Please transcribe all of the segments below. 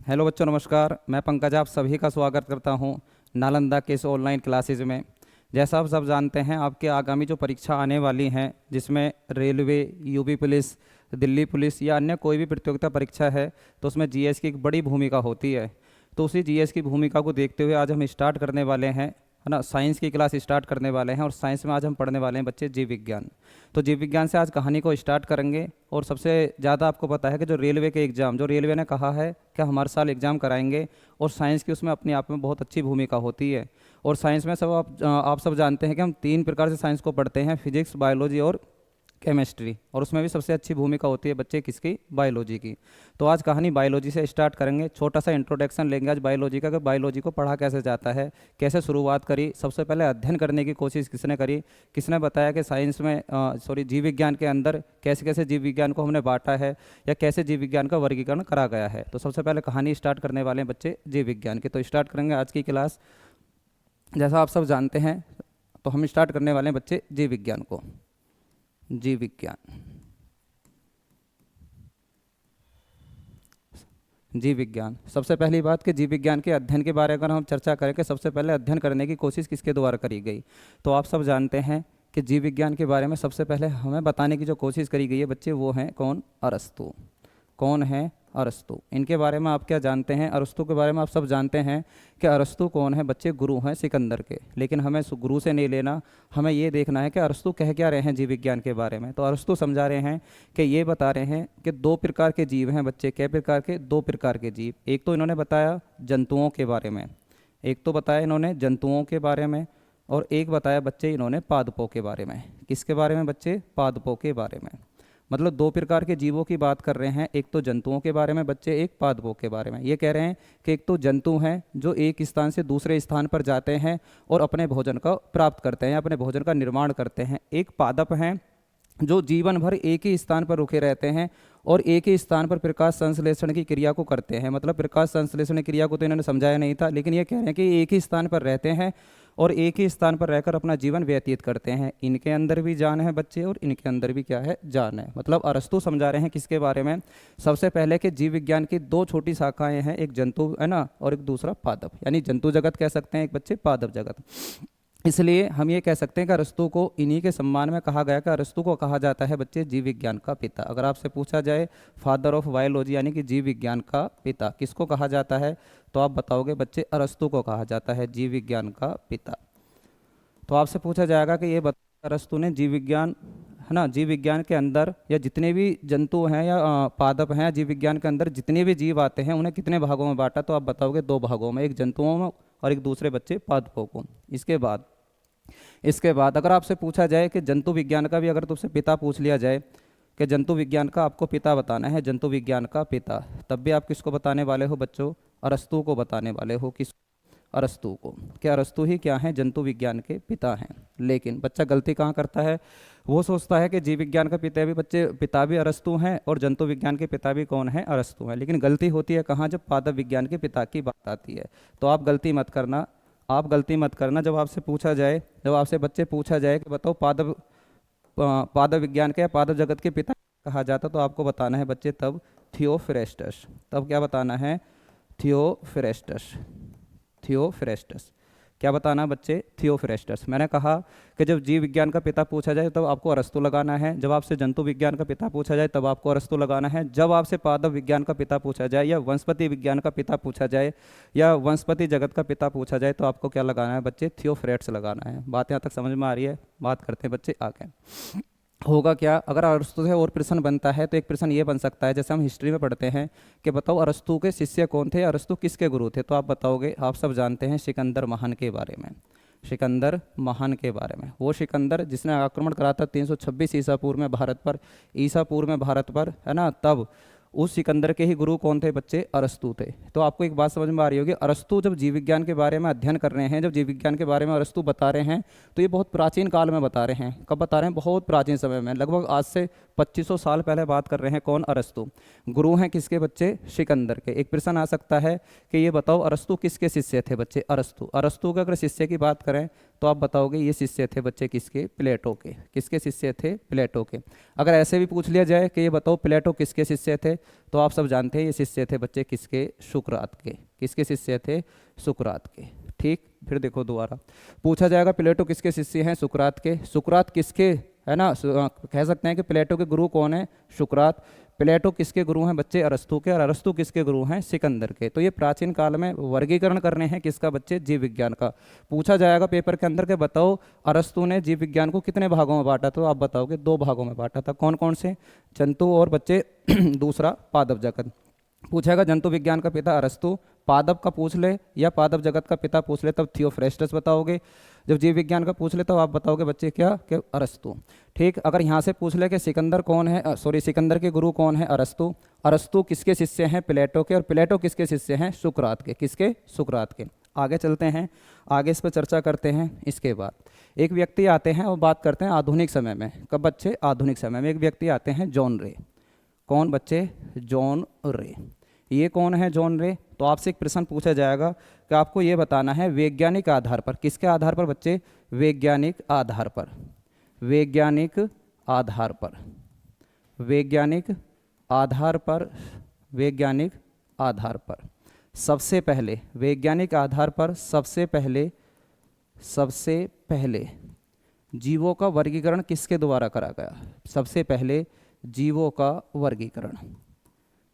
Hello बच्चों, नमस्कार। मैं पंकज आप सभी का स्वागत करता हूं नालंदा के इस ऑनलाइन क्लासेज में। जैसा आप सब जानते हैं, आपके आगामी जो परीक्षा आने वाली हैं, जिसमें railway, UP police, Delhi police या अन्य कोई भी प्रतियोगिता परीक्षा है, तो उसमें जीएस की एक बड़ी भूमिका होती है। तो उसी जीएस की भूमिका को देखते हुए आज हम स्टार्ट करने वाले हैं, है ना, साइंस की क्लास स्टार्ट करने वाले हैं। और साइंस में आज हम पढ़ने वाले हैं बच्चे जीव विज्ञान। तो जीव विज्ञान से आज कहानी को स्टार्ट करेंगे। और सबसे ज़्यादा आपको पता है कि जो रेलवे के एग्ज़ाम, जो रेलवे ने कहा है कि हम हर साल एग्ज़ाम कराएंगे, और साइंस की उसमें अपने आप में बहुत अच्छी भूमिका होती है। और साइंस में सब आप सब जानते हैं कि हम तीन प्रकार से साइंस को पढ़ते हैं: फिजिक्स, बायोलॉजी और केमिस्ट्री। और उसमें भी सबसे अच्छी भूमिका होती है बच्चे किसकी? बायोलॉजी की। तो आज कहानी बायोलॉजी से स्टार्ट करेंगे। छोटा सा इंट्रोडक्शन लेंगे आज बायोलॉजी का, कि बायोलॉजी को पढ़ा कैसे जाता है, कैसे शुरुआत करी, सबसे पहले अध्ययन करने की कोशिश किसने करी, किसने बताया कि साइंस में जीव विज्ञान के अंदर कैसे कैसे जीव विज्ञान को हमने बांटा है, या कैसे जीव विज्ञान का वर्गीकरण करा गया है। तो सबसे पहले कहानी स्टार्ट करने वाले हैं बच्चे जीव विज्ञान की। तो स्टार्ट करेंगे आज की क्लास। जैसा आप सब जानते हैं, तो हम स्टार्ट करने वाले हैं बच्चे जीव विज्ञान को। जीव विज्ञान, जीव विज्ञान। सबसे पहली बात कि जीव विज्ञान के अध्ययन के बारे में अगर हम चर्चा करें कि सबसे पहले अध्ययन करने की कोशिश किसके द्वारा करी गई, तो आप सब जानते हैं कि जीव विज्ञान के बारे में सबसे पहले हमें बताने की जो कोशिश करी गई है बच्चे, वो हैं कौन? अरस्तू। कौन है? अरस्तू। इनके बारे में आप क्या जानते हैं? अरस्तू के बारे में आप सब जानते हैं कि अरस्तू कौन है बच्चे? गुरु हैं सिकंदर के। लेकिन हमें गुरु से नहीं लेना, हमें ये देखना है कि अरस्तू कह क्या रहे हैं जीव विज्ञान के बारे में। तो अरस्तू समझा रहे हैं कि ये बता रहे हैं कि दो प्रकार के जीव हैं बच्चे। क्या प्रकार के? दो प्रकार के जीव। एक तो इन्होंने बताया जंतुओं के बारे में, एक तो बताया इन्होंने जंतुओं के बारे में, और एक बताया बच्चे इन्होंने पादपों के बारे में। किसके बारे में बच्चे? पादपों के बारे में। मतलब दो प्रकार के जीवों की बात कर रहे हैं, एक तो जंतुओं के बारे में बच्चे, एक पादपों के बारे में। ये कह रहे हैं कि एक तो जंतु हैं जो एक स्थान से दूसरे स्थान पर जाते हैं और अपने भोजन का प्राप्त करते हैं, अपने भोजन का निर्माण करते हैं। एक पादप हैं जो जीवन भर एक ही स्थान पर रुके रहते हैं और एक ही स्थान पर प्रकाश संश्लेषण की क्रिया को करते हैं। मतलब प्रकाश संश्लेषण क्रिया को तो इन्होंने समझाया नहीं था, लेकिन ये कह रहे हैं कि एक ही स्थान पर रहते हैं और एक ही स्थान पर रहकर अपना जीवन व्यतीत करते हैं। इनके अंदर भी जान है बच्चे, और इनके अंदर भी क्या है? जान है। मतलब अरस्तु समझा रहे हैं किसके बारे में? सबसे पहले कि जीव विज्ञान की दो छोटी शाखाएं हैं, एक जंतु है ना, और एक दूसरा पादप। यानी जंतु जगत कह सकते हैं, एक बच्चे पादप जगत। इसलिए हम ये कह सकते हैं कि अरस्तु को इन्हीं के सम्मान में कहा गया कि अरस्तु को कहा जाता है बच्चे जीव विज्ञान का पिता। अगर आपसे पूछा जाए फादर ऑफ बायोलॉजी यानी कि जीव विज्ञान का पिता किसको कहा जाता है, तो आप बताओगे बच्चे अरस्तु को कहा जाता है जीव विज्ञान का पिता। तो आपसे पूछा जाएगा कि ये बता अरस्तु ने जीव विज्ञान, है ना, जीव विज्ञान के अंदर या जितने भी जंतु हैं या पादप हैं, जीव विज्ञान के अंदर जितने भी जीव आते हैं उन्हें कितने भागों में बांटा, तो आप बताओगे दो भागों में, एक जंतुओं में और एक दूसरे बच्चे पादपों को। इसके बाद अगर आपसे पूछा जाए कि जंतु विज्ञान का भी अगर तुमसे पिता पूछ लिया जाए कि जंतु विज्ञान का आपको पिता बताना है, जंतु विज्ञान का पिता, तब भी आप किसको बताने वाले हो बच्चों? अरस्तु को बताने वाले हो। किस? अरस्तु को। क्या अरस्तु ही क्या हैं? जंतु विज्ञान के पिता हैं। लेकिन बच्चा गलती कहाँ करता है? वो सोचता है कि जीव विज्ञान का पिता भी बच्चे, पिता भी अरस्तु हैं और जंतु विज्ञान के पिता भी कौन है? अरस्तु हैं। लेकिन गलती होती है कहाँ? जब पादप विज्ञान के पिता की बात आती है। तो आप गलती मत करना, आप गलती मत करना। जब आपसे पूछा जाए, जब आपसे बच्चे पूछा जाए कि बताओ पादप विज्ञान के या पादप जगत के पिता कहा जाता, तो आपको बताना है बच्चे तब थियोफ्रेस्टस। तब क्या बताना है? थियोफ्रेस्टस। थियोफ्रेस्टस। क्या बताना बच्चे? थियोफ्रेस्टस। मैंने कहा कि जब जीव विज्ञान का पिता पूछा जाए तब आपको अरस्तु लगाना है, जब आपसे जंतु विज्ञान का पिता पूछा जाए तब आपको अरस्तु लगाना है, जब आपसे पादप विज्ञान का पिता पूछा जाए या वनस्पति विज्ञान का पिता पूछा जाए या वनस्पति जगत का पिता पूछा जाए तो आपको क्या लगाना है बच्चे? थियोफ्रेट्स लगाना है। बात यहाँ तक समझ में आ रही है? बात करते हैं बच्चे आगे। होगा क्या अगर अरस्तु से और प्रश्न बनता है, तो एक प्रश्न ये बन सकता है, जैसे हम हिस्ट्री में पढ़ते हैं कि बताओ अरस्तु के शिष्य कौन थे, अरस्तु किसके गुरु थे, तो आप बताओगे, आप सब जानते हैं सिकंदर महान के बारे में। सिकंदर महान के बारे में, वो सिकंदर जिसने आक्रमण करा था 326 ईसा पूर्व में भारत पर, ईसा पूर्व में भारत पर, है ना। तब उस सिकंदर के ही गुरु कौन थे बच्चे? अरस्तु थे। तो आपको एक बात समझ में आ रही होगी, अरस्तु जब जीव विज्ञान के बारे में अध्ययन कर रहे हैं, जब जीव विज्ञान के बारे में अरस्तु बता रहे हैं, तो ये बहुत प्राचीन काल में बता रहे हैं। कब बता रहे हैं? बहुत प्राचीन समय में, लगभग आज से 2500 साल पहले बात कर रहे हैं। कौन? अरस्तु। गुरु हैं किसके बच्चे? सिकंदर के। एक प्रश्न आ सकता है कि ये बताओ अरस्तु किसके शिष्य थे बच्चे? अरस्तु। अरस्तु के अगर शिष्य की बात करें तो आप बताओगे ये शिष्य थे बच्चे किसके? प्लेटो के। किसके शिष्य थे? प्लेटो के। अगर ऐसे भी पूछ लिया जाए कि ये बताओ प्लेटो किसके शिष्य थे, तो आप सब जानते हैं ये शिष्य थे बच्चे किसके? सुकरात के। किसके शिष्य थे? सुकरात के। ठीक, फिर देखो दोबारा पूछा जाएगा प्लेटो किसके शिष्य हैं? सुकरात के। सुकरात किसके, है ना, कह सकते हैं कि प्लेटो के गुरु कौन है? सुकरात। प्लेटो किसके गुरु हैं बच्चे? अरस्तु के। और अरस्तु किसके गुरु हैं? सिकंदर के। तो ये प्राचीन काल में वर्गीकरण करने हैं किसका बच्चे? जीव विज्ञान का। पूछा जाएगा पेपर के अंदर के बताओ अरस्तु ने जीव विज्ञान को कितने भागों में बांटा? तो आप बताओगे 2 भागों में बांटा था। कौन कौन से? जंतु और बच्चे दूसरा पादप जगत। पूछेगा जंतु विज्ञान का पिता अरस्तु, पादप का पूछ ले या पादप जगत का पिता पूछ ले तब थियोफ्रेस्टस बताओगे। जब जीव विज्ञान का पूछ ले तो आप बताओगे बच्चे क्या? कि अरस्तु। ठीक, अगर यहाँ से पूछ ले कि सिकंदर कौन है, सिकंदर के गुरु कौन है? अरस्तु। अरस्तु किसके शिष्य हैं? प्लेटो के। और प्लेटो किसके शिष्य हैं? सुकरात के। किसके? सुकरात के। आगे चलते हैं, आगे इस पर चर्चा करते हैं। इसके बाद एक व्यक्ति आते हैं और बात करते हैं आधुनिक समय में। कब बच्चे? आधुनिक समय में एक व्यक्ति आते हैं जॉन रे। कौन बच्चे? जॉन रे। ये कौन है जॉन रे? तो आपसे एक प्रश्न पूछा जाएगा कि आपको ये बताना है वैज्ञानिक आधार पर। किसके आधार पर बच्चे? वैज्ञानिक आधार पर। वैज्ञानिक आधार पर। वैज्ञानिक आधार पर। वैज्ञानिक आधार पर सबसे पहले, वैज्ञानिक आधार पर सबसे पहले जीवों का वर्गीकरण किसके द्वारा करा गया? सबसे पहले जीवों का वर्गीकरण।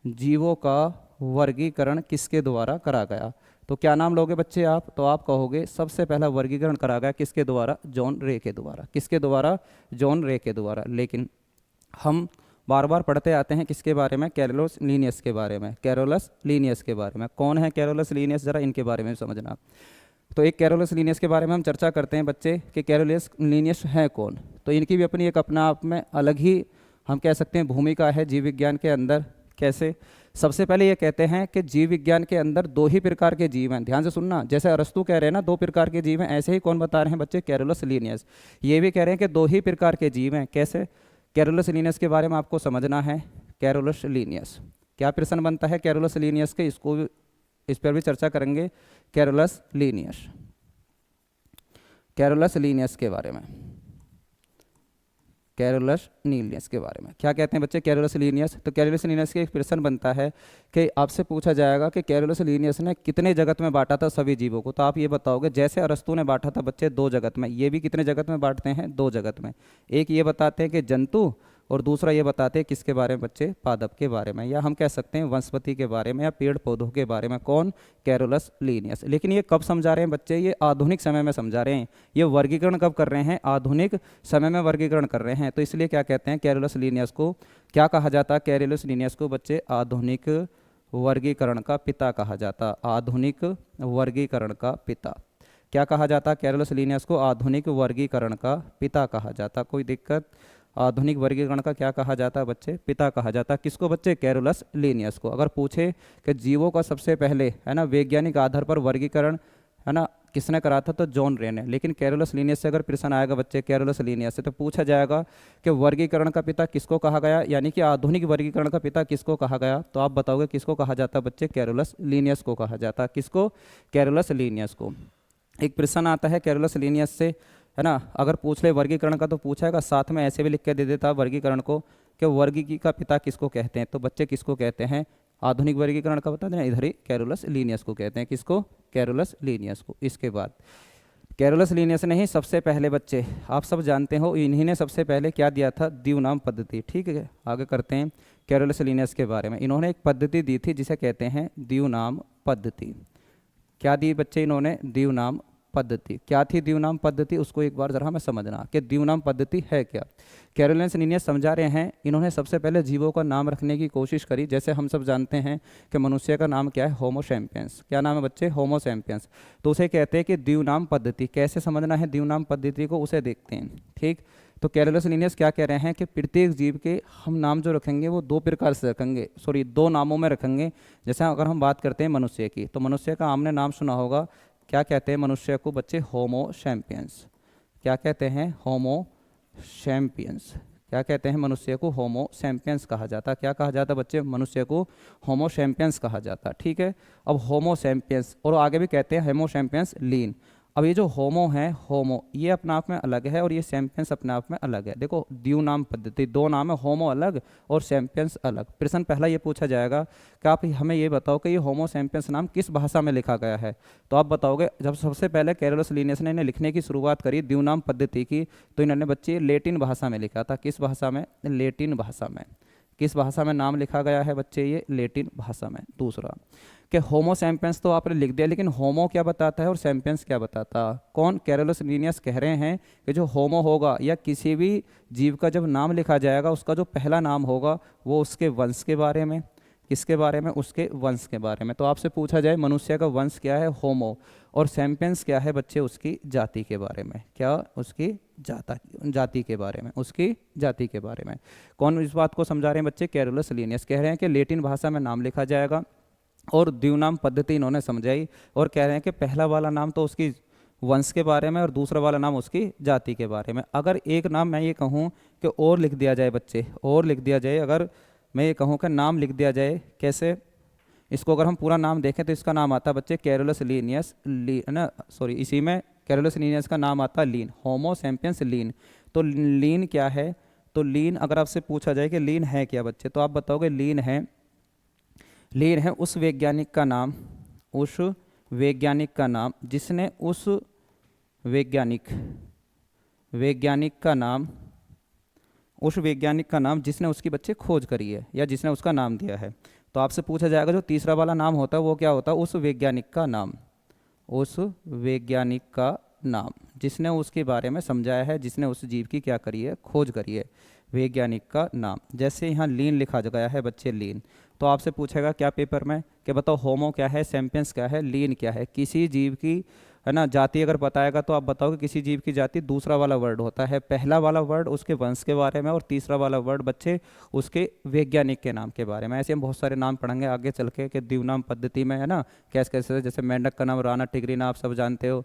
जीवों का वर्गीकरण किसके द्वारा करा गया? तो क्या नाम लोगे बच्चे आप? तो आप कहोगे सबसे पहला वर्गीकरण करा गया किसके द्वारा? जॉन रे के द्वारा। किसके द्वारा? जॉन रे के द्वारा। लेकिन हम बार बार पढ़ते आते हैं किसके बारे में? कैरोलस लीनियस के बारे में। कैरोलस लीनियस के बारे में। कौन है कैरोलस लीनियस? जरा इनके बारे में समझना। तो एक कैरोलस लीनियस के बारे में हम चर्चा करते हैं बच्चे कि कैरोलस लीनियस है कौन। तो इनकी भी अपनी एक अपना आप में अलग ही हम कह सकते हैं भूमिका है जीव विज्ञान के अंदर। कैसे? सबसे पहले ये कहते हैं कि जीव विज्ञान के अंदर 2 ही प्रकार के जीव हैं। ध्यान से सुनना, जैसे अरस्तु कह रहे हैं ना 2 प्रकार के जीव हैं, ऐसे ही कौन बता रहे हैं बच्चे? Carolus Linnaeus. ये भी कह रहे हैं कि 2 ही प्रकार के जीव हैं। कैसे? कैरोलस लीनियस के बारे में आपको समझना है। कैरोलस लीनियस क्या प्रश्न बनता है कैरोलस लीनियस के? इस पर भी चर्चा करेंगे। कैरोलस लीनियस, कैरोलस लीनियस के बारे में। कैरोलस लीनियस के बारे में क्या कहते हैं बच्चे? Carolus Linnaeus. तो कैरोलस लीनियस के एक प्रश्न बनता है कि आपसे पूछा जाएगा कि कैरोलस लीनियस ने कितने जगत में बांटा था सभी जीवों को? तो आप ये बताओगे जैसे अरस्तु ने बांटा था बच्चे 2 जगत में, ये भी कितने जगत में बांटते हैं? 2 जगत में। एक ये बताते हैं कि जंतु, और दूसरा ये बताते हैं किसके बारे में बच्चे? पादप के बारे में, या हम कह सकते हैं वनस्पति के बारे में या पेड़ पौधों के बारे में। कौन? Carolus Linnaeus. लेकिन ये कब समझा रहे हैं बच्चे? ये आधुनिक समय में समझा रहे हैं। ये वर्गीकरण कब कर रहे हैं? आधुनिक समय में वर्गीकरण कर रहे हैं। तो इसलिए क्या कहते हैं कैरोलस लीनियस को? क्या कहा जाता है कैरोलस लीनियस को बच्चे? आधुनिक वर्गीकरण का पिता कहा जाता। आधुनिक वर्गीकरण का पिता। क्या कहा जाता? कैरोलस लीनियस को आधुनिक वर्गीकरण का पिता कहा जाता। कोई दिक्कत? आधुनिक वर्गीकरण का क्या कहा जाता है बच्चे? पिता कहा जाता। किसको बच्चे? कैरोलस लीनियस को। अगर पूछे कि जीवों का सबसे पहले, है ना, वैज्ञानिक आधार पर वर्गीकरण, है ना, किसने करा था? तो जॉन रे ने। लेकिन कैरोलस लीनियस से अगर प्रश्न आएगा बच्चे कैरोलस लीनियस से, तो पूछा जाएगा कि वर्गीकरण का पिता किसको कहा गया, यानी कि आधुनिक वर्गीकरण का पिता किसको कहा गया? तो आप बताओगे किसको कहा जाता बच्चे? कैरोलस लीनियस को कहा जाता। किसको? कैरोलस लीनियस को। एक प्रश्न आता है कैरोलस लीनियस से, है ना, अगर पूछ ले वर्गीकरण का तो पूछेगा, साथ में ऐसे भी लिख के दे देता वर्गीकरण को कि वर्गीकी का पिता किसको कहते हैं? तो बच्चे किसको कहते हैं? आधुनिक वर्गीकरण का बता देना, इधर ही कैरोलस लीनियस को कहते हैं। किसको? कैरोलस लीनियस को। इसके बाद कैरोलस लीनियस ने ही सबसे पहले बच्चे, आप सब जानते हो, इन्हीं ने सबसे पहले क्या दिया था? द्विनाम पद्धति। ठीक है, आगे करते हैं कैरोलस लीनियस के बारे में। इन्होंने एक पद्धति दी थी जिसे कहते हैं द्विनाम पद्धति। क्या दी बच्चे इन्होंने? द्विनाम पद्धति। क्या थी द्विनाम पद्धति? उसको एक बार जरा हमें समझना कि द्विनाम पद्धति है क्या। कैरोलस लीनियस समझा रहे हैं, इन्होंने सबसे पहले जीवों का नाम रखने की कोशिश करी। जैसे हम सब जानते हैं कि मनुष्य का नाम क्या है? Homo sapiens. क्या नाम है बच्चे? Homo sapiens. तो उसे कहते हैं कि द्विनाम पद्धति। कैसे समझना है द्विनाम पद्धति को, उसे देखते हैं। ठीक, तो कैरोलस लीनियस क्या कह रहे हैं कि प्रत्येक जीव के हम नाम जो रखेंगे वो 2 प्रकार से रखेंगे, 2 नामों में रखेंगे। जैसे अगर हम बात करते हैं मनुष्य की, तो मनुष्य का हमने नाम सुना होगा, क्या कहते हैं मनुष्य को बच्चे? Homo sapiens. क्या कहते हैं? Homo sapiens. क्या कहते हैं मनुष्य को? होमो सैपियंस कहा जाता। क्या कहा जाता बच्चे? मनुष्य को होमो सैपियंस कहा जाता। ठीक है, अब होमो सैपियंस, और आगे भी कहते हैं होमो सैपियंस लीन। अब ये जो होमो है, होमो ये अपने आप में अलग है और ये सैम्पियंस अपने आप में अलग है। देखो द्यू नाम पद्धति, दो नाम है, होमो अलग और सैम्पियंस अलग। प्रश्न पहला ये पूछा जाएगा कि आप हमें ये बताओ कि ये होमो सैम्पियंस नाम किस भाषा में लिखा गया है। तो आप बताओगे जब सबसे पहले कैरोलस लीनियस ने इन्हें लिखने की शुरुआत करी द्यू नाम पद्धति की, तो इन्होंने बच्चे लेटिन भाषा में लिखा था। किस भाषा में? लेटिन भाषा में। किस भाषा में नाम लिखा गया है बच्चे? ये लेटिन भाषा में। दूसरा कि होमो सैम्पियंस तो आपने लिख दिया, लेकिन होमो क्या बताता है और सैम्पियंस क्या बताता? कौन? कैरोलस लीनियस कह रहे हैं कि जो होमो होगा या किसी भी जीव का जब नाम लिखा जाएगा उसका जो पहला नाम होगा वो उसके वंश के बारे में। किसके बारे में? उसके वंश के बारे में। तो आपसे पूछा जाए मनुष्य का वंश क्या है? होमो। और सैम्पियंस क्या है बच्चे? उसकी जाति के बारे में। क्या? उसकी जाति के बारे में, उसकी जाति के बारे में। कौन इस बात को समझा रहे हैं बच्चे? कैरोलस लीनियस कह रहे हैं कि लेटिन भाषा में नाम लिखा जाएगा और द्विनाम पद्धति इन्होंने समझाई और कह रहे हैं कि पहला वाला नाम तो उसकी वंश के बारे में और दूसरा वाला नाम उसकी जाति के बारे में। अगर एक नाम मैं ये कहूँ कि और लिख दिया जाए बच्चे, और लिख दिया जाए, अगर मैं ये कहूँ कि नाम लिख दिया जाए, कैसे? इसको अगर हम पूरा नाम देखें तो इसका नाम आता है बच्चे कैरोलस लीनियस, इसी में कैरोलस लीनियस का नाम आता है लीन, होमो सैम्पियंस लीन। तो लीन क्या है? तो लीन अगर आपसे पूछा जाए कि लीन है क्या बच्चे, तो आप बताओगे लीन है, लीन है उस वैज्ञानिक का नाम, उस वैज्ञानिक का नाम जिसने उस वैज्ञानिक का नाम, उस वैज्ञानिक का नाम जिसने उसकी बच्चे खोज करी है या जिसने उसका नाम दिया है। तो आपसे पूछा जाएगा जो तीसरा वाला नाम होता है वो क्या होता है? उस वैज्ञानिक का नाम, उस वैज्ञानिक का नाम जिसने उसके बारे में समझाया है, जिसने उस जीव की क्या करी है? खोज करी है। वैज्ञानिक का नाम। जैसे यहाँ लीन लिखा गया है बच्चे, लीन, तो आपसे पूछेगा क्या पेपर में कि बताओ होमो क्या है, सैम्पियंस क्या है, लीन क्या है। किसी जीव की, है ना, जाति अगर बताएगा तो आप बताओगे किसी जीव की जाति, दूसरा वाला वर्ड होता है, पहला वाला वर्ड उसके वंश के बारे में और तीसरा वाला वर्ड बच्चे उसके वैज्ञानिक के नाम के बारे में। ऐसे हम बहुत सारे नाम पढ़ेंगे आगे चल के कि द्विनाम पद्धति में, है ना, कैसे कैसे, जैसे मेंढक का नाम राना टिगरीना आप सब जानते हो,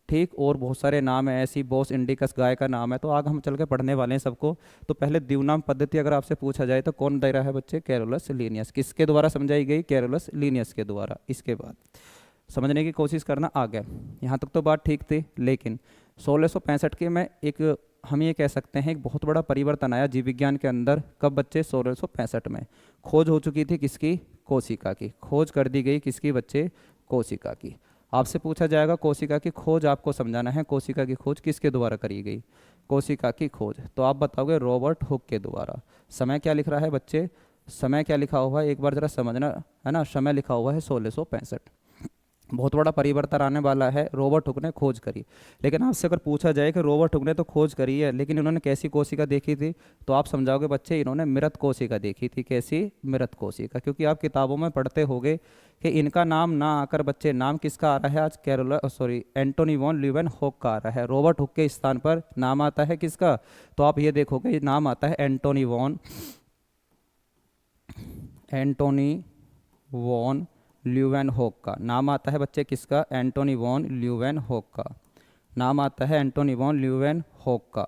ठीक, और बहुत सारे नाम है ऐसी, बोस इंडिकस गाय का नाम है। तो आगे हम चल के पढ़ने वाले हैं सबको। तो पहले द्विनाम पद्धति अगर आपसे पूछा जाए तो कौन दे रहा है बच्चे? Carolus Linnaeus. किसके द्वारा समझाई गई? कैरोलस लीनियस के द्वारा। इसके बाद समझने की कोशिश करना आगे। यहाँ तक तो बात ठीक थी, लेकिन 1665 के में एक हम ये कह सकते हैं एक बहुत बड़ा परिवर्तन आया जीव विज्ञान के अंदर। कब बच्चे? 1665 में। खोज हो चुकी थी किसकी? कोशिका की। खोज कर दी गई किसकी बच्चे? कोशिका की। आपसे पूछा जाएगा कोशिका की खोज आपको समझाना है, कोशिका की खोज किसके द्वारा करी गई? कोशिका की खोज तो आप बताओगे रॉबर्ट हुक के द्वारा। समय क्या लिख रहा है बच्चे? समय क्या लिखा हुआ है एक बार जरा समझना, है ना। समय लिखा हुआ है 1665। बहुत बड़ा परिवर्तन आने वाला है। रॉबर्ट हुक ने खोज करी, लेकिन आपसे अगर पूछा जाए कि रॉबर्ट हुक ने तो खोज करी है लेकिन इन्होंने कैसी कोशिका देखी थी, तो आप समझाओगे बच्चे इन्होंने मृत कोशिका देखी थी। कैसी? मृत कोशिका। क्योंकि आप किताबों में पढ़ते होंगे कि इनका नाम ना आकर बच्चे, नाम किसका आ रहा है आज? एंटोनी वॉन ल्यूवेनहॉक का आ रहा है। रॉबर्ट हुक के स्थान पर नाम आता है किसका? तो आप ये देखोगे नाम आता है एंटोनी वॉन ल्यूवेनहॉक का। नाम आता है बच्चे किसका? एंटोनी वॉन ल्यूवेनहॉक का नाम आता है, एंटोनी वॉन ल्यूवेनहॉक का।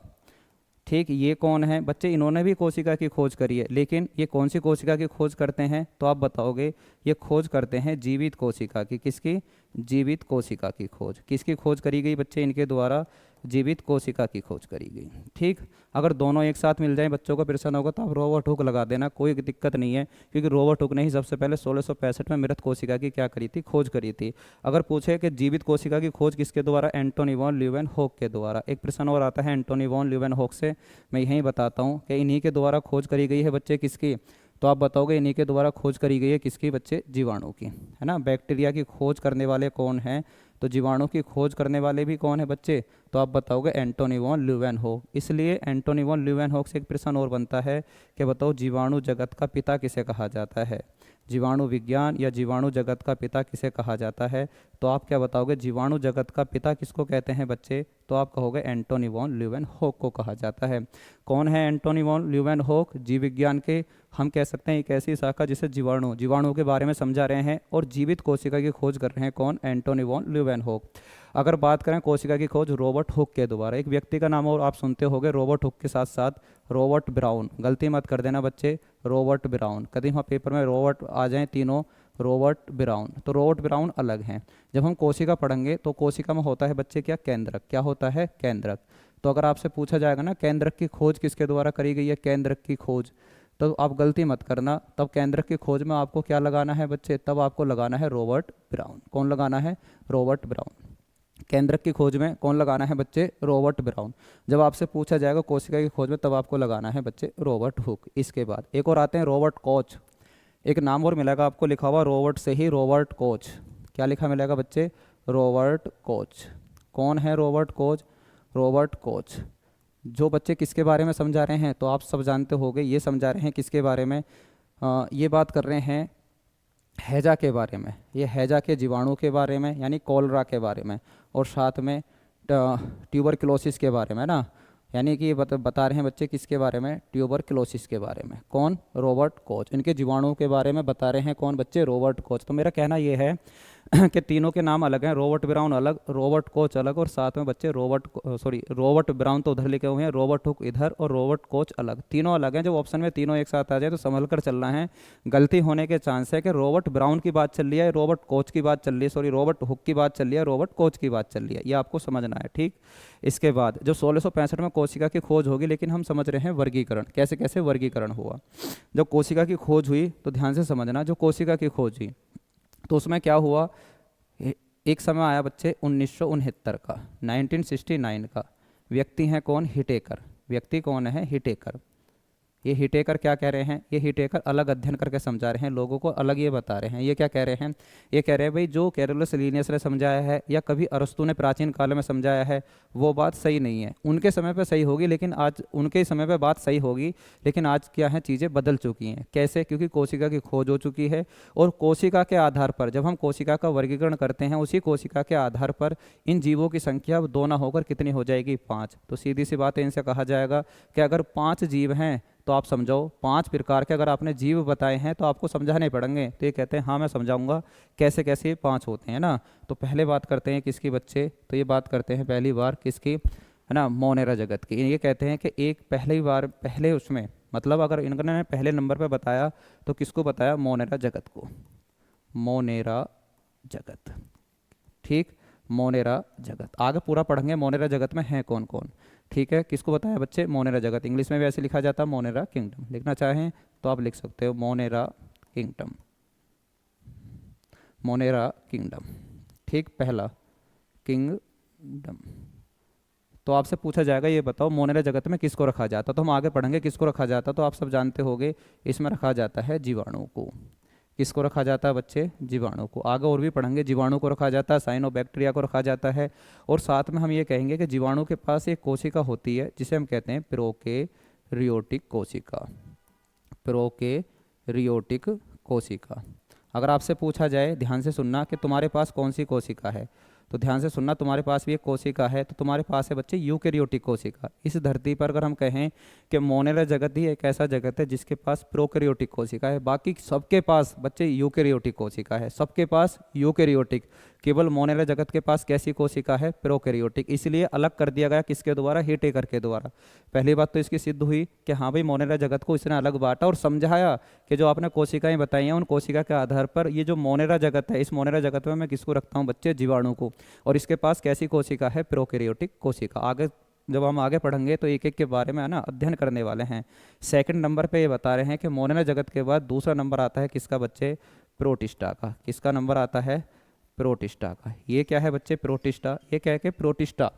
ठीक, ये कौन है बच्चे? इन्होंने भी कोशिका की खोज करी है, लेकिन ये कौन सी कोशिका की खोज करते हैं? तो आप बताओगे ये खोज करते हैं जीवित कोशिका की। किसकी? जीवित कोशिका की खोज। किसकी खोज करी गई बच्चे इनके द्वारा? जीवित कोशिका की खोज करी गई। ठीक, अगर दोनों एक साथ मिल जाए बच्चों को प्रश्न होगा तो आप रॉबर्ट हुक लगा देना, कोई दिक्कत नहीं है, क्योंकि रॉबर्ट हुक ने ही सबसे पहले 1665 में मृत कोशिका की क्या करी थी? खोज करी थी। अगर पूछे कि जीवित कोशिका की खोज किसके द्वारा? एंटोनी वॉन ल्यूवेनहॉक के द्वारा। एक प्रश्न और आता है एंटोनी वॉन ल्यूवेनहॉक से, मैं यही बताता हूँ कि इन्हीं के द्वारा खोज करी गई है बच्चे किसकी? तो आप बताओगे इन्हीं के द्वारा खोज करी गई है किसकी बच्चे? जीवाणु की, है ना। बैक्टीरिया की खोज करने वाले कौन हैं? तो जीवाणु की खोज करने वाले भी कौन है बच्चे? तो आप बताओगे एंटोनी वॉन ल्यूवेनहॉक। इसलिए एंटोनी वॉन ल्यूवेनहॉक से एक प्रश्न और बनता है कि बताओ जीवाणु जगत का पिता किसे कहा जाता है? जीवाणु विज्ञान या जीवाणु जगत का पिता किसे कहा जाता है? तो आप क्या बताओगे? जीवाणु जगत का पिता किसको कहते हैं बच्चे? तो आप कहोगे एंटोनी वॉन ल्यूवेनहॉक को कहा जाता है। कौन है एंटोनी वॉन ल्यूवेनहॉक? जीव विज्ञान के हम कह सकते हैं एक ऐसी शाखा जिसे जीवाणु के बारे में समझा रहे हैं और जीवित कोशिका की खोज कर रहे हैं। कौन? Antony von Leeuwenhoek. अगर बात करें कोशिका की खोज रॉबर्ट हुक के द्वारा, एक व्यक्ति का नाम और आप सुनते होंगे रॉबर्ट हुक के साथ साथ रॉबर्ट ब्राउन। गलती मत कर देना बच्चे, रॉबर्ट ब्राउन। कभी वहाँ पेपर में रॉबर्ट आ जाए तीनों रॉबर्ट ब्राउन। तो रॉबर्ट ब्राउन अलग हैं। जब हम कोशिका पढ़ेंगे तो कोशिका में होता है बच्चे क्या, केंद्रक। क्या होता है, केंद्रक। तो अगर आपसे पूछा जाएगा ना केंद्रक की खोज किसके द्वारा करी गई है, केंद्रक की खोज, तो आप गलती मत करना, तब केंद्रक की खोज में आपको क्या लगाना है बच्चे, तब आपको लगाना है रॉबर्ट ब्राउन। कौन लगाना है, रॉबर्ट ब्राउन। केंद्रक की खोज में कौन लगाना है बच्चे, रॉबर्ट ब्राउन। जब आपसे पूछा जाएगा कोशिका की खोज में तब आपको लगाना है बच्चे रॉबर्ट हुक। इसके बाद एक और आते हैं रॉबर्ट कोच। एक नाम और मिलेगा आपको लिखा हुआ रॉबर्ट से ही, रॉबर्ट कोच। क्या लिखा मिलेगा बच्चे, रॉबर्ट कोच। कौन है रॉबर्ट कोच, रॉबर्ट कोच। जो बच्चे किसके बारे में समझा रहे हैं, तो आप सब जानते होंगे, ये समझा रहे हैं किसके बारे में, ये बात कर रहे हैं हैजा के बारे में। ये हैजा के जीवाणु के बारे में, यानी कॉलरा के बारे में, और साथ में ट्यूबरक्लोसिस के बारे में ना, यानी कि ये बता रहे हैं बच्चे किसके बारे में, ट्यूबरक्लोसिस के बारे में। कौन, रॉबर्ट कोच। इनके जीवाणुओं के बारे में बता रहे हैं कौन बच्चे, रॉबर्ट कोच। तो मेरा कहना ये है कि तीनों के नाम अलग हैं, रॉबर्ट ब्राउन अलग, रॉबर्ट कोच अलग, और साथ में बच्चे रॉबर्ट ब्राउन तो उधर लिखे हुए हैं, रॉबर्ट हुक इधर, और रॉबर्ट कोच अलग। तीनों अलग हैं। जब ऑप्शन में तीनों एक साथ आ जाए तो संभल कर चलना है, गलती होने के चांस है कि रॉबर्ट ब्राउन की बात चल रही है, रॉबर्ट कोच की बात चल रही है, रॉबर्ट हुक की बात चल रही है, रॉबर्ट कोच की बात चल रही है, ये आपको समझना है, ठीक। इसके बाद जो 1665 में कोशिका की खोज होगी, लेकिन हम समझ रहे हैं वर्गीकरण, कैसे कैसे वर्गीकरण हुआ। जब कोशिका की खोज हुई तो ध्यान से समझना, जो कोशिका की खोज हुई तो उसमें क्या हुआ, एक समय आया बच्चे 1969 का, 1969 का। व्यक्ति हैं कौन, हिटेकर। व्यक्ति कौन है, हिटेकर। ये हिटेकर क्या कह रहे हैं, ये हिटेकर अलग अध्ययन करके समझा रहे हैं लोगों को, अलग ये बता रहे हैं। ये क्या कह रहे हैं, ये कह रहे हैं भाई जो कैरोलस लीनियस ने समझाया है या कभी अरस्तु ने प्राचीन काल में समझाया है वो बात सही नहीं है। उनके समय पे सही होगी, लेकिन आज उनके समय पे बात सही होगी, लेकिन आज क्या है, चीज़ें बदल चुकी हैं। कैसे, क्योंकि कोशिका की खोज हो चुकी है, और कोशिका के आधार पर जब हम कोशिका का वर्गीकरण करते हैं, उसी कोशिका के आधार पर इन जीवों की संख्या अब 2 ना होकर कितनी हो जाएगी, 5। तो सीधी सी बात है, इनसे कहा जाएगा कि अगर 5 जीव हैं तो आप समझो 5 प्रकार के अगर आपने जीव बताए हैं तो आपको समझाने पड़ेंगे। तो ये कहते हैं हाँ मैं समझाऊंगा कैसे कैसे 5 होते हैं ना। तो पहले बात करते हैं किसकी बच्चे, तो ये बात करते हैं पहली बार किसकी, है ना, मोनेरा जगत की। ये कहते हैं कि एक पहली बार पहले उसमें, मतलब अगर इन्होंने पहले नंबर पर बताया तो किसको बताया, मोनेरा जगत को, मोनेरा जगत, ठीक। मोनेरा जगत आगे पूरा पढ़ेंगे, मोनेरा जगत में है कौन कौन, ठीक है। किसको बताया बच्चे, मोनेरा जगत। इंग्लिश में भी ऐसे लिखा जाता है मोनेरा किंगडम, लिखना चाहें तो आप लिख सकते हो मोनेरा किंगडम, मोनेरा किंगडम, ठीक। पहला किंगडम। तो आपसे पूछा जाएगा ये बताओ मोनेरा जगत में किसको रखा जाता, तो हम आगे पढ़ेंगे किसको रखा जाता। तो आप सब जानते होंगे इसमें रखा जाता है जीवाणु को। किसको रखा जाता है बच्चे, जीवाणु को। आगे और भी पढ़ेंगे, जीवाणु को रखा जाता है, साइनोबैक्टीरिया को रखा जाता है, और साथ में हम ये कहेंगे कि जीवाणु के पास एक कोशिका होती है जिसे हम कहते हैं प्रोकैरियोटिक कोशिका, प्रोकैरियोटिक कोशिका। अगर आपसे पूछा जाए, ध्यान से सुनना, कि तुम्हारे पास कौन सी कोशिका है, तो ध्यान से सुनना, तुम्हारे पास भी एक कोशिका है, तो तुम्हारे पास है बच्चे यूकेरियोटिक कोशिका। इस धरती पर अगर हम कहें कि मोनेरा जगत ही एक ऐसा जगत है जिसके पास प्रोकैरियोटिक कोशिका है, बाकी सबके पास बच्चे यूकेरियोटिक कोशिका है, सबके पास यूकेरियोटिक। केवल मोनेरा जगत के पास कैसी कोशिका है, प्रोकैरियोटिक। इसलिए अलग कर दिया गया किसके द्वारा, हिटेकर के द्वारा। पहली बात तो इसकी सिद्ध हुई कि हाँ भाई मोनेरा जगत को इसने अलग बांटा और समझाया कि जो आपने कोशिकाएं बताई हैं उन कोशिका के आधार पर ये जो मोनेरा जगत है, इस मोनेरा जगत में मैं किसको रखता हूँ बच्चे, जीवाणु को, और इसके पास कैसी कोशिका है, प्रोकैरियोटिक कोशिका। आगे जब हम आगे पढ़ेंगे तो एक एक के बारे में है ना अध्ययन करने वाले हैं। सेकंड नंबर पे ये बता रहे हैं कि मोनेरा जगत के बाद दूसरा नंबर आता है किसका बच्चे, प्रोटिस्टा का। किसका नंबर आता है, प्रोटिस्टा का। ये क्या है बच्चे, प्रोटिस्टा। ये क्या है कि प्रोटिस्टा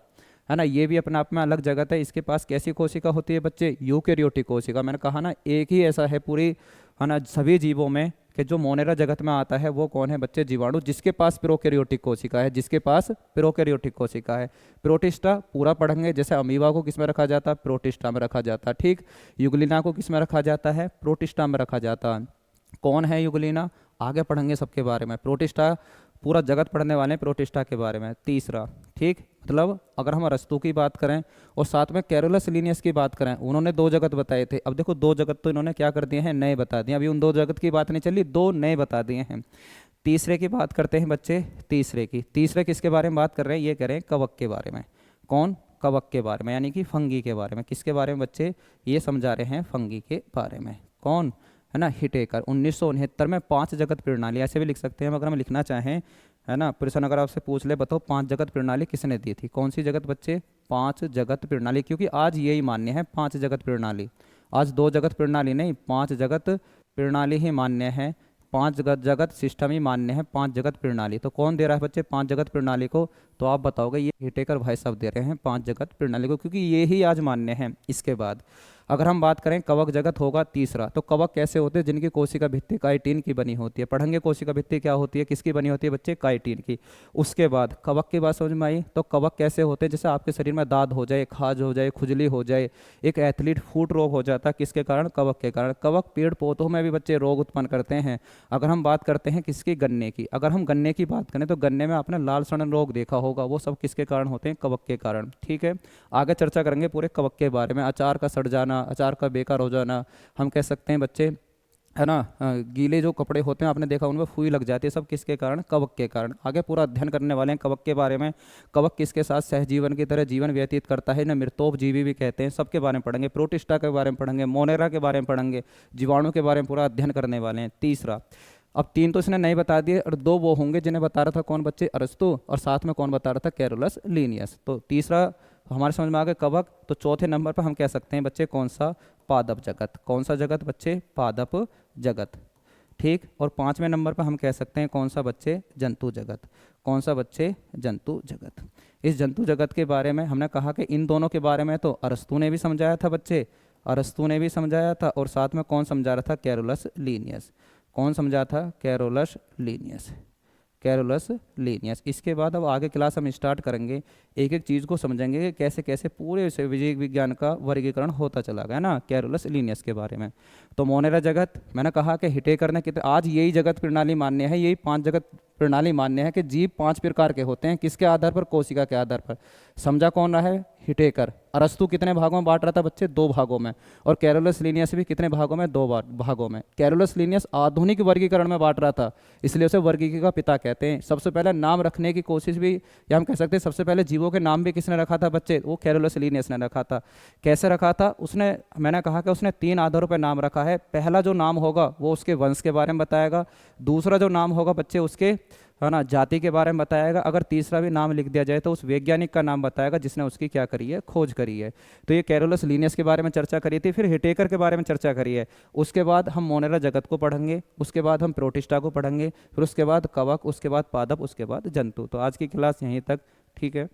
है ना, ये भी अपने आप में अलग जगत है। इसके पास कैसी कोशिका होती है बच्चे, यूकेरियोटिक कोशिका। मैंने कहा ना एक ही ऐसा है पूरी, है ना, सभी जीवों में कि जो मोनेरा जगत में आता है वो कौन है बच्चे, जीवाणु, जिसके पास प्रोकैरियोटिक कोशिका है, जिसके पास प्रोकैरियोटिक कोशिका है। प्रोटिस्टा पूरा पढ़ेंगे, जैसे अमीबा को किस में रखा जाता है, प्रोटिस्टा में रखा जाता है, ठीक। युगलिना को किस में रखा जाता है, प्रोटिस्टा में रखा जाता है। कौन है युगलिना, आगे पढ़ेंगे सबके बारे में। प्रोटिस्टा पूरा जगत पढ़ने वाले हैं प्रोटिस्टा के बारे में। तीसरा, ठीक, मतलब अगर हम अरस्तु की बात करें और साथ में कैरोलस लीनियस की बात करें, उन्होंने 2 जगत बताए थे। अब देखो 2 जगत तो इन्होंने क्या कर दिए हैं, नए बता दिए। अभी उन 2 जगत की बात नहीं चली, 2 नए बता दिए हैं। तीसरे की बात करते हैं बच्चे, तीसरे की। तीसरे किसके बारे में बात कर रहे हैं, ये कह रहे हैं कवक के बारे में। कौन, कवक के बारे में, यानी कि फंगी के बारे में। किसके बारे में बच्चे, ये समझा रहे हैं फंगी के बारे में। कौन, है ना, हिटेकर। 1969 में 5 जगत प्रणाली, ऐसे भी लिख सकते हैं अगर हम लिखना चाहें, है ना। प्रश्न अगर आपसे पूछ ले बताओ 5 जगत प्रणाली किसने दी थी, कौन सी जगत बच्चे, 5 जगत प्रणाली, क्योंकि आज यही मान्य है 5 जगत प्रणाली। आज 2 जगत प्रणाली नहीं, 5 जगत प्रणाली ही मान्य है, 5 जगत जगत सिस्टम ही मान्य है, 5 जगत प्रणाली। तो कौन दे रहा है बच्चे 5 जगत प्रणाली को, तो आप बताओगे ये हिटेकर भाई साहब दे रहे हैं 5 जगत प्रणाली को, क्योंकि ये ही आज मान्य है। इसके बाद अगर हम बात करें कवक जगत होगा तीसरा, तो कवक कैसे होते हैं, जिनकी कोशिका भित्ति काइटिन की बनी होती है। पढ़ेंगे कोशिका भित्ति क्या होती है, किसकी बनी होती है बच्चे, काइटिन की। उसके बाद कवक की बात समझ में आई, तो कवक कैसे होते हैं, जैसे आपके शरीर में दाद हो जाए, खाज हो जाए, खुजली हो जाए, एक एथलीट फुट रोग हो जाता है, किसके कारण, कवक के कारण। कवक पेड़ पौधों में भी बच्चे रोग उत्पन्न करते हैं। अगर हम बात करते हैं किसकी, गन्ने की, अगर हम गन्ने की बात करें तो गन्ने में आपने लाल सड़न रोग देखा होगा, वो सब किसके कारण होते हैं, कवक के कारण। ठीक है, आगे चर्चा करेंगे पूरे कवक के बारे में। अचार का सड़ जाना, अचार का बेकार हो जाना, हम कह सकते हैं बच्चे, है ना, गीले जो कपड़े होते हैं आपने देखा उनमें फुई लग जाती है, सब किसके कारण, कवक के कारण। आगे पूरा अध्ययन करने वाले हैं कवक के बारे में। कवक किसके साथ सहजीवन की तरह जीवन व्यतीत करता है, ना मृतोपजीवी भी कहते हैं, सबके बारे में पढ़ेंगे। प्रोटिस्टा के बारे में पढ़ेंगे, मोनेरा के बारे में पढ़ेंगे, जीवाणु के बारे में पूरा अध्ययन करने वाले हैं। तीसरा, अब 3 तो इसने नहीं बता दिए, और 2 वो होंगे जिन्हें बता रहा था कौन बच्चे, अरस्तु, और साथ में कौन बता रहा था, कैरोलस लीनियस। तो तीसरा हमारे समझ में आ गया कवक। तो चौथे नंबर पर हम कह सकते हैं बच्चे कौन सा, पादप जगत। कौन सा जगत बच्चे, पादप जगत। ठीक, और 5वें नंबर पर हम कह सकते हैं कौन सा बच्चे, जंतु जगत। कौन सा बच्चे, जंतु जगत। इस जंतु जगत के बारे में हमने कहा कि इन दोनों के बारे में तो अरस्तु ने भी समझाया था बच्चे, अरस्तु ने भी समझाया था, और साथ में कौन समझा रहा था, कैरोलस लीनियस। कौन समझा था, कैरोलस लीनियस, कैरोलस लीनियस। इसके बाद अब आगे क्लास हम स्टार्ट करेंगे, एक एक चीज़ को समझेंगे कि कैसे कैसे पूरे से विजय विज्ञान का वर्गीकरण होता चला गया ना, कैरोलस लीनियस के बारे में। तो मोनेरा जगत मैंने कहा कि हिटेकर ने कितने, आज यही जगत प्रणाली मान्य है, यही 5 जगत प्रणाली मान्य है कि जीव 5 प्रकार के होते हैं, किसके आधार पर, कोशिका के आधार पर। समझा कौन रहा है, हिटेकर। अरस्तु कितने भागों में बांट रहा था बच्चे, 2 भागों में, और कैरोलस लीनियस भी कितने भागों में, 2 भागों में। कैरोलस लीनियस आधुनिक वर्गीकरण में बांट रहा था, इसलिए उसे वर्गीकरण का पिता कहते हैं। सबसे पहले नाम रखने की कोशिश भी, या हम कह सकते हैं सबसे पहले जीवों के नाम भी किसने रखा था बच्चे, वो कैरोलस लीनियस ने रखा था। कैसे रखा था उसने, मैंने कहा कि उसने 3 आधारों पर नाम रखा है। पहला जो नाम होगा वो उसके वंश के बारे में बताएगा, दूसरा जो नाम होगा बच्चे उसके, है ना, जाति के बारे में बताएगा, अगर तीसरा भी नाम लिख दिया जाए तो उस वैज्ञानिक का नाम बताएगा जिसने उसकी क्या करी है, खोज करी है। तो ये कैरोलस लीनियस के बारे में चर्चा करी थी, फिर हिटेकर के बारे में चर्चा करी है। उसके बाद हम मोनेरा जगत को पढ़ेंगे, उसके बाद हम प्रोटिस्टा को पढ़ेंगे, फिर उसके बाद कवक, उसके बाद पादप, उसके बाद जंतु। तो आज की क्लास यहीं तक, ठीक है।